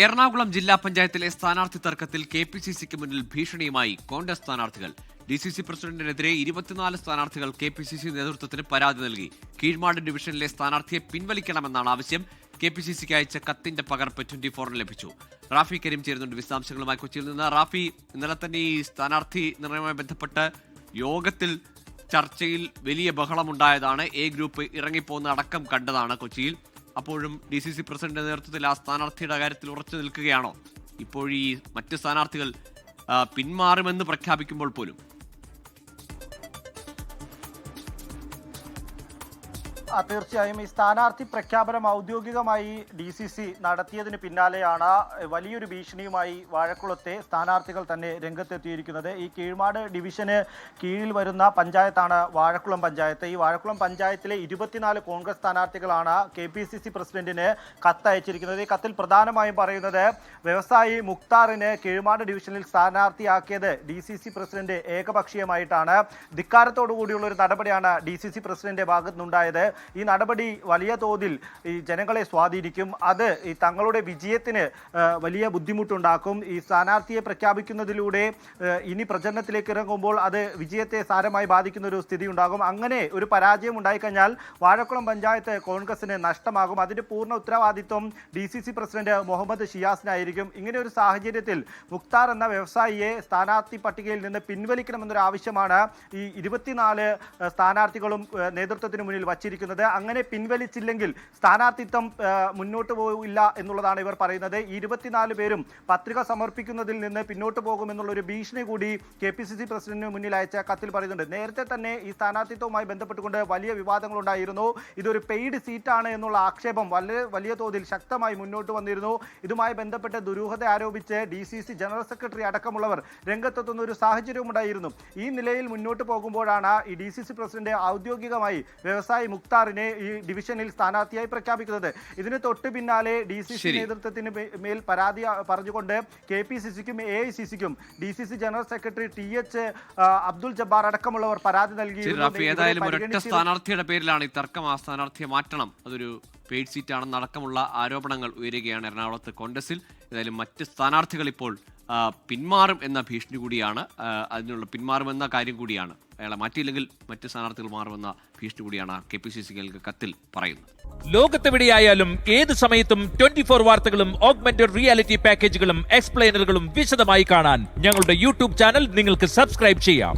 എറണാകുളം ജില്ലാ പഞ്ചായത്തിലെ സ്ഥാനാർത്ഥി തർക്കത്തിൽ കെപിസിസിക്ക് മുന്നിൽ ഭീഷണിയുമായി കോൺഗ്രസ് സ്ഥാനാർത്ഥികൾ. ഡിസിസി പ്രസിഡന്റിനെതിരെ 24 സ്ഥാനാർത്ഥികൾ കെപിസിസി നേതൃത്വത്തിന് പരാതി നൽകി. കീഴ്മാട് ഡിവിഷനിലെ സ്ഥാനാർത്ഥിയെ പിൻവലിക്കണമെന്നാണ് ആവശ്യം. കെപിസിസിക്ക് അയച്ച കത്തിന്റെ പകർപ്പ് 24 ലഭിച്ചു. റാഫി കരീം ചേരുന്നുണ്ട് വിശദാംശങ്ങളുമായി കൊച്ചിയിൽ നിന്ന്. റാഫി, ഇന്നലെ തന്നെ ഈ സ്ഥാനാർത്ഥി നിർണയവുമായി ബന്ധപ്പെട്ട് യോഗത്തിൽ ചർച്ചയിൽ വലിയ ബഹളമുണ്ടായതാണ്. എ ഗ്രൂപ്പ് ഇറങ്ങിപ്പോകുന്ന അടക്കം കണ്ടതാണ് കൊച്ചിയിൽ. അപ്പോഴും ഡിസിസി പ്രസിഡന്റ് നേതൃത്വത്തിൽ ആ സ്ഥാനാർത്ഥിയുടെ കാര്യത്തിൽ ഉറച്ചു നിൽക്കുകയാണോ? ഇപ്പോൾ ഈ മറ്റ് സ്ഥാനാർത്ഥികൾ പിന്മാറുമെന്ന് പ്രഖ്യാപിക്കുമ്പോൾ പോലും തീർച്ചയായും ഈ സ്ഥാനാർത്ഥി പ്രഖ്യാപനം ഔദ്യോഗികമായി DCC നടത്തിയതിന് പിന്നാലെയാണ് വലിയൊരു ഭീഷണിയുമായി വാഴക്കുളത്തെ സ്ഥാനാർത്ഥികൾ തന്നെ രംഗത്തെത്തിയിരിക്കുന്നത്. ഈ കീഴ്മാട് ഡിവിഷന് കീഴിൽ വരുന്ന പഞ്ചായത്താണ് വാഴക്കുളം പഞ്ചായത്ത്. ഈ വാഴക്കുളം പഞ്ചായത്തിലെ 24 കോൺഗ്രസ് സ്ഥാനാർത്ഥികളാണ് KPCC പ്രസിഡന്റിന് കത്തയച്ചിരിക്കുന്നത്. ഈ കത്തിൽ പ്രധാനമായും പറയുന്നത് വ്യവസായി മുക്താറിനെ കീഴ്മാട് ഡിവിഷനിൽ സ്ഥാനാർത്ഥിയാക്കിയത് DCC പ്രസിഡന്റ് ഏകപക്ഷീയമായിട്ടാണ്. ധിക്കാരത്തോടുകൂടിയുള്ള ഒരു നടപടിയാണ് DCC പ്രസിഡന്റിന്റെ ഭാഗത്തുനിന്നുണ്ടായത്. ഈ നടപടി വലിയ തോതിൽ ഈ ജനങ്ങളെ സ്വാധീനിക്കും. അത് ഈ തങ്ങളുടെ വിജയത്തിന് വലിയ ബുദ്ധിമുട്ടുണ്ടാക്കും. ഈ സ്ഥാനാർത്ഥിയെ പ്രഖ്യാപിക്കുന്നതിലൂടെ ഇനി പ്രചരണത്തിലേക്ക് ഇറങ്ങുമ്പോൾ അത് വിജയത്തെ സാരമായി ബാധിക്കുന്ന ഒരു സ്ഥിതി ഉണ്ടാകും. അങ്ങനെ ഒരു പരാജയം ഉണ്ടായിക്കഴിഞ്ഞാൽ വാഴക്കുളം പഞ്ചായത്ത് കോൺഗ്രസിന് നഷ്ടമാകും. അതിന്റെ പൂർണ്ണ ഉത്തരവാദിത്വം DCC പ്രസിഡന്റ് മുഹമ്മദ് ഷിയാസിനായിരിക്കും. ഇങ്ങനെ ഒരു സാഹചര്യത്തിൽ മുക്താർ എന്ന വ്യവസായിയെ സ്ഥാനാർത്ഥി പട്ടികയിൽ നിന്ന് പിൻവലിക്കണമെന്നൊരു ആവശ്യമാണ് ഈ 24 സ്ഥാനാർത്ഥികളും നേതൃത്വത്തിന് മുന്നിൽ വച്ചിരിക്കുന്നത്. അങ്ങനെ പിൻവലിച്ചില്ലെങ്കിൽ സ്ഥാനാർത്ഥിത്വം മുന്നോട്ട് പോകില്ല എന്നുള്ളതാണ് ഇവർ പറയുന്നത്. 24 പേരും പത്രിക സമർപ്പിക്കുന്നതിൽ നിന്ന് പിന്നോട്ട് പോകുമെന്നുള്ള ഒരു ഭീഷണി കൂടി KPCC പ്രസിഡന്റിന് മുന്നിൽ അയച്ച കത്തിൽ പറയുന്നുണ്ട്. നേരത്തെ തന്നെ ഈ സ്ഥാനാർത്ഥിത്വവുമായി ബന്ധപ്പെട്ടുകൊണ്ട് വലിയ വിവാദങ്ങളുണ്ടായിരുന്നു. ഇതൊരു പെയ്ഡ് സീറ്റാണ് എന്നുള്ള ആക്ഷേപം വലിയ തോതിൽ ശക്തമായി മുന്നോട്ട് വന്നിരുന്നു. ഇതുമായി ബന്ധപ്പെട്ട് ദുരൂഹത ആരോപിച്ച് DCC ജനറൽ സെക്രട്ടറി അടക്കമുള്ളവർ രംഗത്തെത്തുന്ന ഒരു സാഹചര്യവും ഉണ്ടായിരുന്നു. ഈ നിലയിൽ മുന്നോട്ട് പോകുമ്പോഴാണ് ഈ DCC പ്രസിഡന്റ് ഔദ്യോഗികമായി വ്യവസായി മുക്താറിനെ ഈ ഡിവിഷനിൽ സ്ഥാനാർത്ഥിയായി പ്രഖ്യാപിക്കുന്നത്. ഇതിന് തൊട്ട് പിന്നാലെ DCC നേതൃത്വത്തിന് മേൽ പരാതി പറഞ്ഞുകൊണ്ട് KPCCക്കും AICCക്കും DCC general secretary TH Abdul Jabbar അടക്കമുള്ളവർ പരാതി നൽകി. ഏതായാലും ഒരൊറ്റ സ്ഥാനാർത്ഥിയുടെ പേരിലാണ് ഈ തർക്കം. ആ സ്ഥാനാർത്ഥിയെ മാറ്റണം, അതൊരു പെയ്ഡ് സീറ്റാണെന്ന് അടക്കമുള്ള ആരോപണങ്ങൾ ഉയരുകയാണ് എറണാകുളത്ത് കോൺഗ്രസിൽ. ഏതായാലും മറ്റ് സ്ഥാനാർത്ഥികൾ ഇപ്പോൾ പിന്മാറും എന്ന ഭീഷണി കൂടിയാണ്, അതിനുള്ള പിന്മാറുമെന്ന കാര്യം കൂടിയാണ്. അയാളെ മാറ്റിയില്ലെങ്കിൽ മറ്റ് സ്ഥാനാർത്ഥികൾ മാറുമെന്ന ഭീഷണി കൂടിയാണ് KPCC കത്തിൽ പറയുന്നത്. ലോകത്തെവിടെയായാലും ഏത് സമയത്തും 24 വാർത്തകളും ഓഗ്മെന്റഡ് റിയാലിറ്റി പാക്കേജുകളും എക്സ്പ്ലെയിനറുകളും വിശദമായി കാണാൻ ഞങ്ങളുടെ YouTube ചാനൽ നിങ്ങൾക്ക് സബ്സ്ക്രൈബ് ചെയ്യാം.